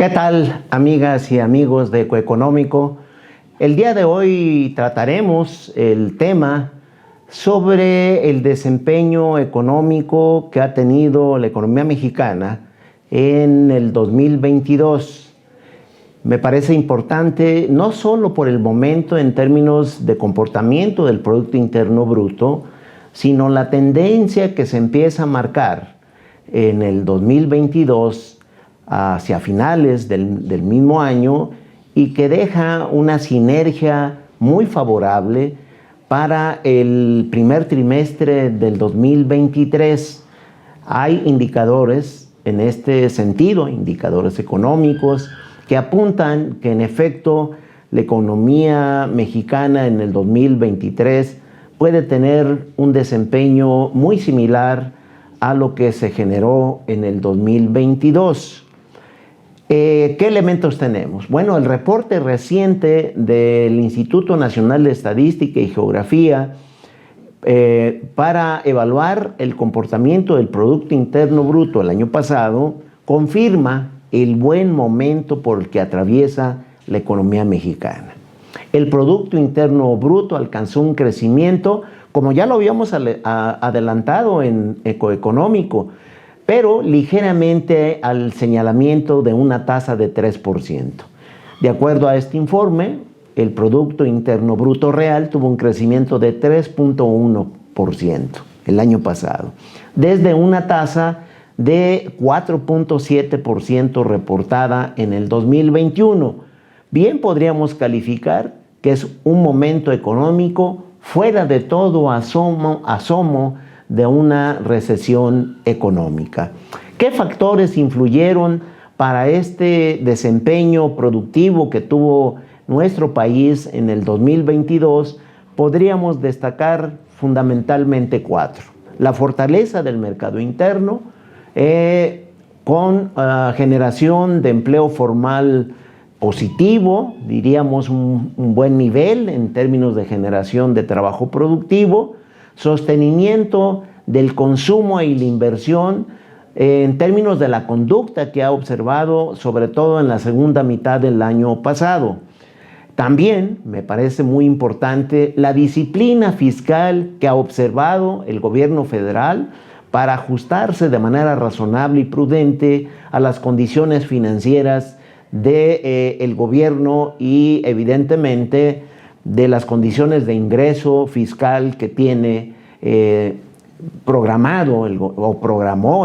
¿Qué tal, amigas y amigos de Ecoeconómico? El día de hoy trataremos el tema sobre el desempeño económico que ha tenido la economía mexicana en el 2022. Me parece importante no solo por el momento en términos de comportamiento del Producto Interno Bruto, sino la tendencia que se empieza a marcar en el 2022 hacia finales del mismo año y que deja una sinergia muy favorable para el primer trimestre del 2023. Hay indicadores en este sentido, indicadores económicos, que apuntan que en efecto la economía mexicana en el 2023 puede tener un desempeño muy similar a lo que se generó en el 2022. ¿Qué elementos tenemos? Bueno, el reporte reciente del Instituto Nacional de Estadística y Geografía para evaluar el comportamiento del Producto Interno Bruto el año pasado confirma el buen momento por el que atraviesa la economía mexicana. El Producto Interno Bruto alcanzó un crecimiento, como ya lo habíamos adelantado en Ecoeconómico, pero ligeramente al señalamiento de una tasa de 3%. De acuerdo a este informe, el Producto Interno Bruto real tuvo un crecimiento de 3.1% el año pasado, desde una tasa de 4.7% reportada en el 2021. Bien podríamos calificar que es un momento económico fuera de todo asomo de una recesión económica. ¿Qué factores influyeron para este desempeño productivo que tuvo nuestro país en el 2022? Podríamos destacar fundamentalmente 4. La fortaleza del mercado interno, con generación de empleo formal positivo, diríamos un buen nivel en términos de generación de trabajo productivo, sostenimiento del consumo y la inversión en términos de la conducta que ha observado, sobre todo en la segunda mitad del año pasado. También me parece muy importante la disciplina fiscal que ha observado el gobierno federal para ajustarse de manera razonable y prudente a las condiciones financieras del gobierno y evidentemente de las condiciones de ingreso fiscal que tiene programó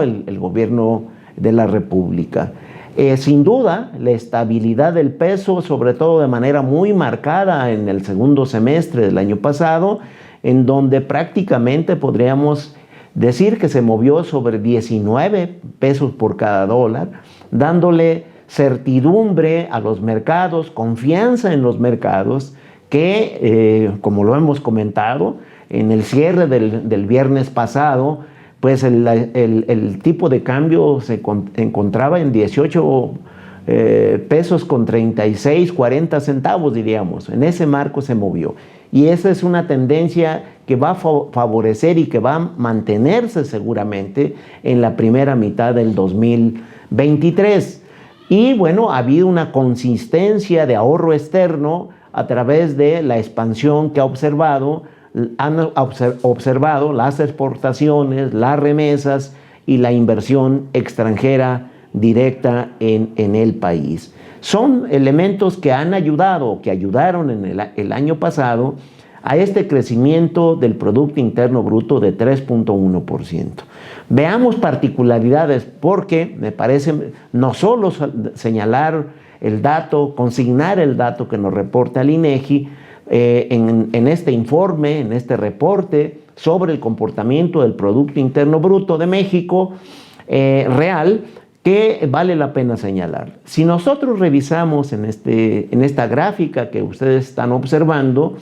el gobierno de la República. Sin duda, la estabilidad del peso, sobre todo de manera muy marcada en el segundo semestre del año pasado, en donde prácticamente podríamos decir que se movió sobre 19 pesos por cada dólar, dándole certidumbre a los mercados, confianza en los mercados, que como lo hemos comentado, en el cierre del viernes pasado, pues el tipo de cambio se encontraba en 18 pesos con 36, 40 centavos, diríamos. En ese marco se movió. Y esa es una tendencia que va a favorecer y que va a mantenerse seguramente en la primera mitad del 2023. Y bueno, ha habido una consistencia de ahorro externo a través de la expansión que han observado las exportaciones, las remesas y la inversión extranjera directa en el país. Son elementos que han ayudado, que ayudaron en el año pasado a este crecimiento del Producto Interno Bruto de 3.1%. Veamos particularidades, porque me parece no solo señalar el dato, consignar el dato que nos reporta el INEGI, en este informe, en este reporte sobre el comportamiento del Producto Interno Bruto de México real, que vale la pena señalar. Si nosotros revisamos en esta gráfica que ustedes están observando,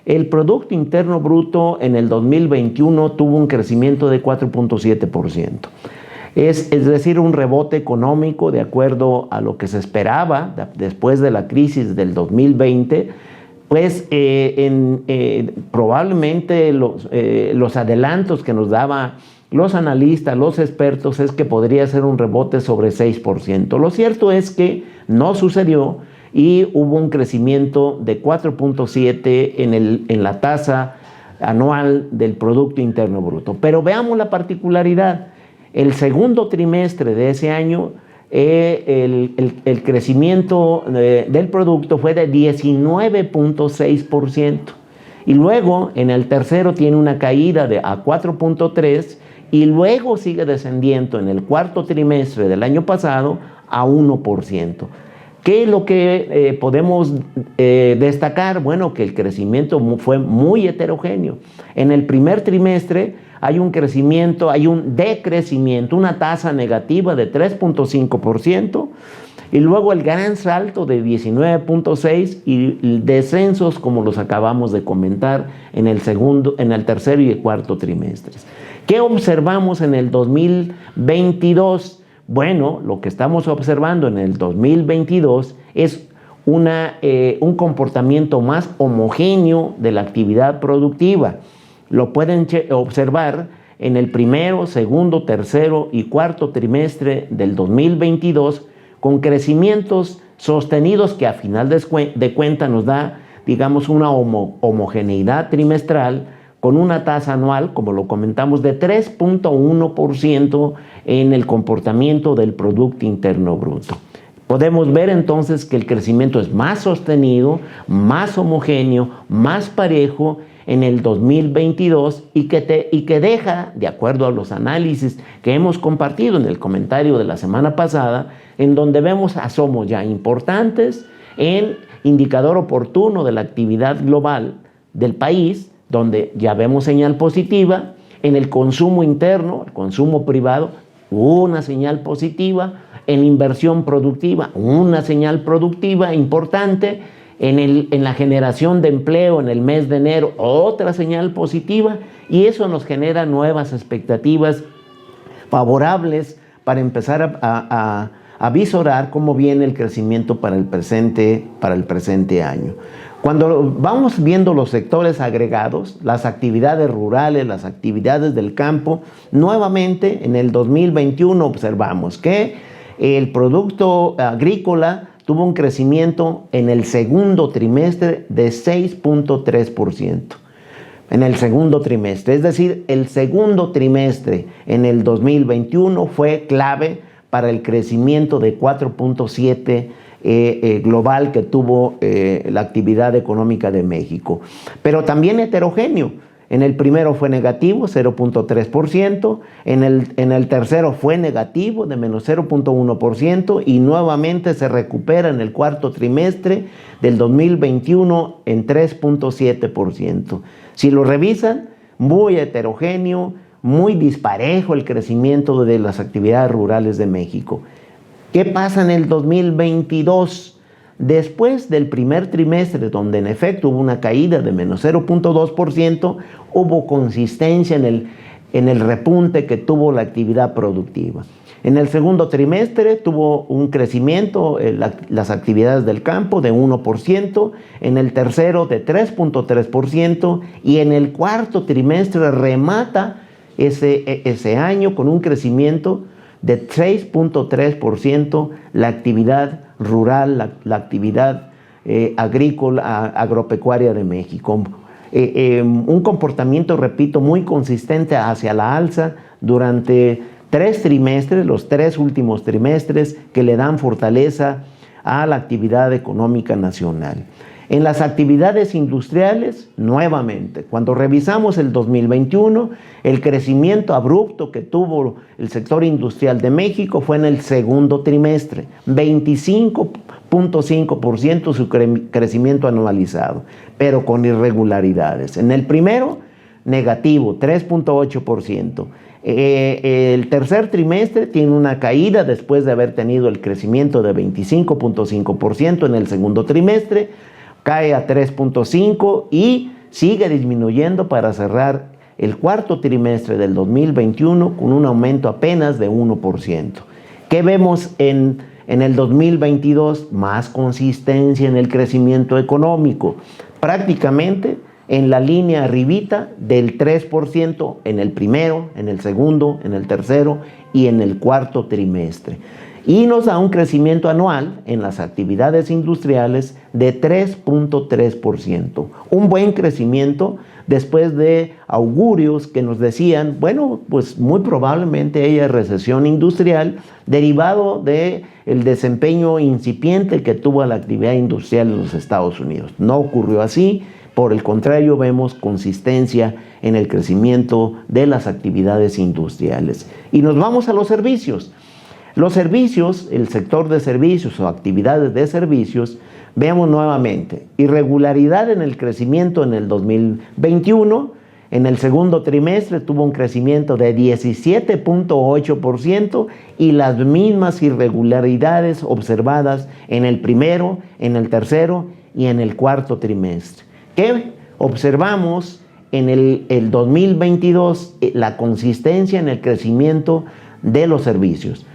el Producto Interno Bruto en el 2021 tuvo un crecimiento de 4.7%. Es decir, un rebote económico de acuerdo a lo que se esperaba después de la crisis del 2020, pues probablemente los adelantos que nos daba los analistas, los expertos, es que podría ser un rebote sobre 6%. Lo cierto es que no sucedió y hubo un crecimiento de 4.7 en la tasa anual del Producto Interno Bruto. Pero veamos la particularidad. El segundo trimestre de ese año, el crecimiento del producto fue de 19.6%. Y luego, en el tercero, tiene una caída a 4.3%, y luego sigue descendiendo en el cuarto trimestre del año pasado a 1%. ¿Qué es lo que podemos destacar? Bueno, que el crecimiento fue muy heterogéneo. En el primer trimestre hay un crecimiento, hay un decrecimiento, una tasa negativa de 3.5%, y luego el gran salto de 19.6% y descensos como los acabamos de comentar en el tercero y el cuarto trimestres. ¿Qué observamos en el 2022? Bueno, lo que estamos observando en el 2022 es un comportamiento más homogéneo de la actividad productiva. Lo pueden observar en el primero, segundo, tercero y cuarto trimestre del 2022, con crecimientos sostenidos que a final de cuentas nos da, digamos, una homogeneidad trimestral, con una tasa anual, como lo comentamos, de 3.1% en el comportamiento del Producto Interno Bruto. Podemos ver entonces que el crecimiento es más sostenido, más homogéneo, más parejo en el 2022 y que deja, de acuerdo a los análisis que hemos compartido en el comentario de la semana pasada, en donde vemos asomos ya importantes en indicador oportuno de la actividad global del país, donde ya vemos señal positiva, en el consumo interno, el consumo privado, una señal positiva, en inversión productiva, una señal productiva importante, en la generación de empleo en el mes de enero, otra señal positiva, y eso nos genera nuevas expectativas favorables para empezar a visorar cómo viene el crecimiento para el presente año. Cuando vamos viendo los sectores agregados, las actividades rurales, las actividades del campo, nuevamente en el 2021 observamos que el producto agrícola tuvo un crecimiento en el segundo trimestre de 6.3%. En el segundo trimestre, es decir, el segundo trimestre en el 2021 fue clave para el crecimiento de 4.7% global que tuvo la actividad económica de México. Pero también heterogéneo. En el primero fue negativo, 0.3%, en el tercero fue negativo, de menos 0.1%, y nuevamente se recupera en el cuarto trimestre del 2021 en 3.7%. Si lo revisan, muy heterogéneo, muy disparejo el crecimiento de las actividades rurales de México. ¿Qué pasa en el 2022? Después del primer trimestre, donde en efecto hubo una caída de menos 0.2%, hubo consistencia en el repunte que tuvo la actividad productiva. En el segundo trimestre tuvo un crecimiento las actividades del campo de 1%, en el tercero de 3.3%, y en el cuarto trimestre remata ese año con un crecimiento de 6.3% la actividad rural, la actividad agrícola, agropecuaria de México. Un comportamiento, repito, muy consistente hacia la alza durante 3 trimestres, los 3 últimos trimestres, que le dan fortaleza a la actividad económica nacional. En las actividades industriales, nuevamente, cuando revisamos el 2021, el crecimiento abrupto que tuvo el sector industrial de México fue en el segundo trimestre, 25.5% su crecimiento anualizado, pero con irregularidades. En el primero, negativo, 3.8%. El tercer trimestre tiene una caída después de haber tenido el crecimiento de 25.5% en el segundo trimestre, cae a 3.5% y sigue disminuyendo para cerrar el cuarto trimestre del 2021 con un aumento apenas de 1%. ¿Qué vemos en el 2022? Más consistencia en el crecimiento económico. Prácticamente en la línea arribita del 3% en el primero, en el segundo, en el tercero y en el cuarto trimestre. Y nos da un crecimiento anual en las actividades industriales de 3.3%. Un buen crecimiento después de augurios que nos decían, bueno, pues muy probablemente haya recesión industrial derivado del desempeño incipiente que tuvo la actividad industrial en los Estados Unidos. No ocurrió así, por el contrario, vemos consistencia en el crecimiento de las actividades industriales. Y nos vamos a los servicios. Los servicios, el sector de servicios o actividades de servicios, veamos nuevamente, irregularidad en el crecimiento en el 2021, en el segundo trimestre tuvo un crecimiento de 17.8% y las mismas irregularidades observadas en el primero, en el tercero y en el cuarto trimestre. ¿Qué observamos en el 2022? La consistencia en el crecimiento de los servicios,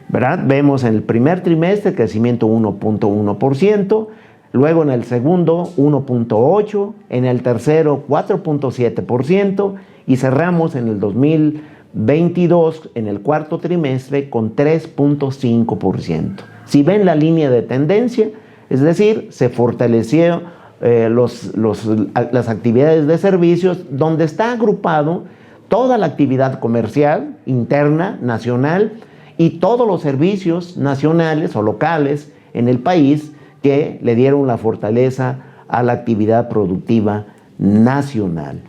¿verdad? Vemos en el primer trimestre crecimiento 1.1%, luego en el segundo 1.8%, en el tercero 4.7% y cerramos en el 2022 en el cuarto trimestre con 3.5%. Si ven la línea de tendencia, es decir, se fortaleció las actividades de servicios donde está agrupado toda la actividad comercial interna, nacional, y todos los servicios nacionales o locales en el país que le dieron la fortaleza a la actividad productiva nacional.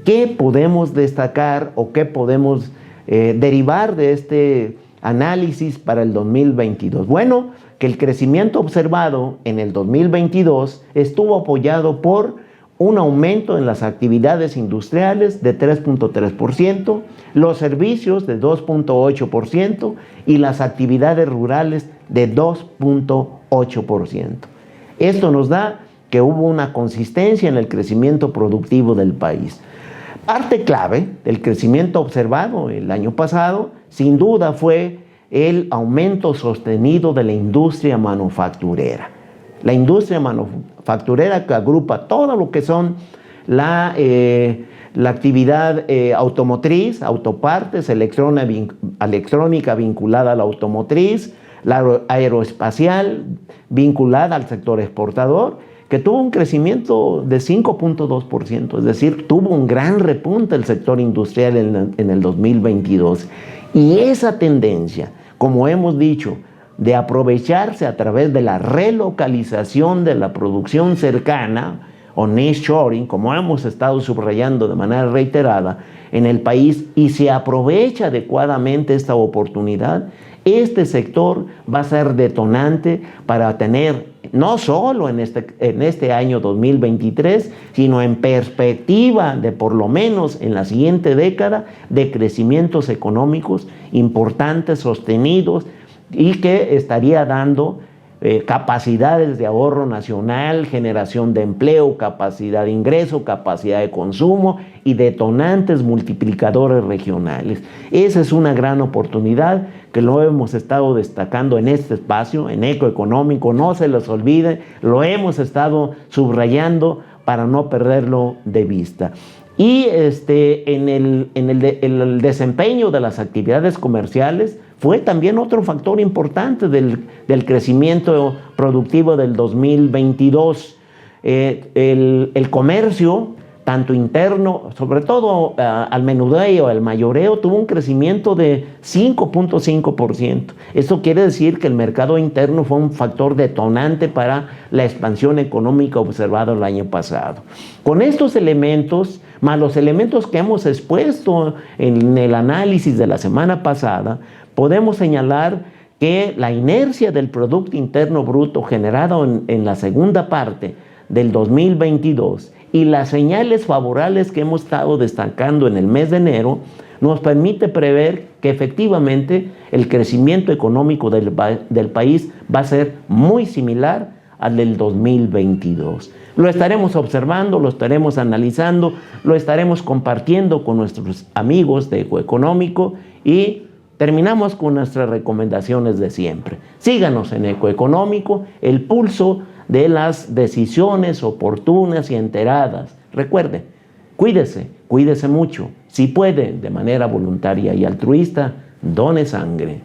¿Qué podemos destacar o qué podemos derivar de este análisis para el 2022? Bueno, que el crecimiento observado en el 2022 estuvo apoyado por un aumento en las actividades industriales de 3.3%, los servicios de 2.8% y las actividades rurales de 2.8%. Esto nos da que hubo una consistencia en el crecimiento productivo del país. Parte clave del crecimiento observado el año pasado, sin duda, fue el aumento sostenido de la industria manufacturera. La industria manufacturera que agrupa todo lo que son la actividad automotriz, autopartes, electrónica vinculada a la automotriz, la aeroespacial vinculada al sector exportador, que tuvo un crecimiento de 5.2%, es decir, tuvo un gran repunte el sector industrial en el 2022. Y esa tendencia, como hemos dicho, de aprovecharse a través de la relocalización de la producción cercana o nearshoring, como hemos estado subrayando de manera reiterada en el país, y se aprovecha adecuadamente esta oportunidad, este sector va a ser detonante para tener, no solo en este año 2023, sino en perspectiva de por lo menos en la siguiente década, de crecimientos económicos importantes, sostenidos, y que estaría dando capacidades de ahorro nacional, generación de empleo, capacidad de ingreso, capacidad de consumo y detonantes multiplicadores regionales. Esa es una gran oportunidad que lo hemos estado destacando en este espacio, en Ecoeconómico, no se los olvide, lo hemos estado subrayando para no perderlo de vista. Y en el desempeño de las actividades comerciales fue también otro factor importante del crecimiento productivo del 2022. El comercio, tanto interno, sobre todo al menudeo, al mayoreo, tuvo un crecimiento de 5.5%. Esto quiere decir que el mercado interno fue un factor detonante para la expansión económica observada el año pasado. Con estos elementos, más los elementos que hemos expuesto en el análisis de la semana pasada, podemos señalar que la inercia del Producto Interno Bruto generado en la segunda parte del 2022 y las señales favorables que hemos estado destacando en el mes de enero nos permite prever que efectivamente el crecimiento económico del país va a ser muy similar al del 2022. Lo estaremos observando, lo estaremos analizando, lo estaremos compartiendo con nuestros amigos de Ecoeconómico y terminamos con nuestras recomendaciones de siempre. Síganos en Ecoeconómico, el pulso de las decisiones oportunas y enteradas, recuerde, cuídese mucho. Si puede, de manera voluntaria y altruista, done sangre.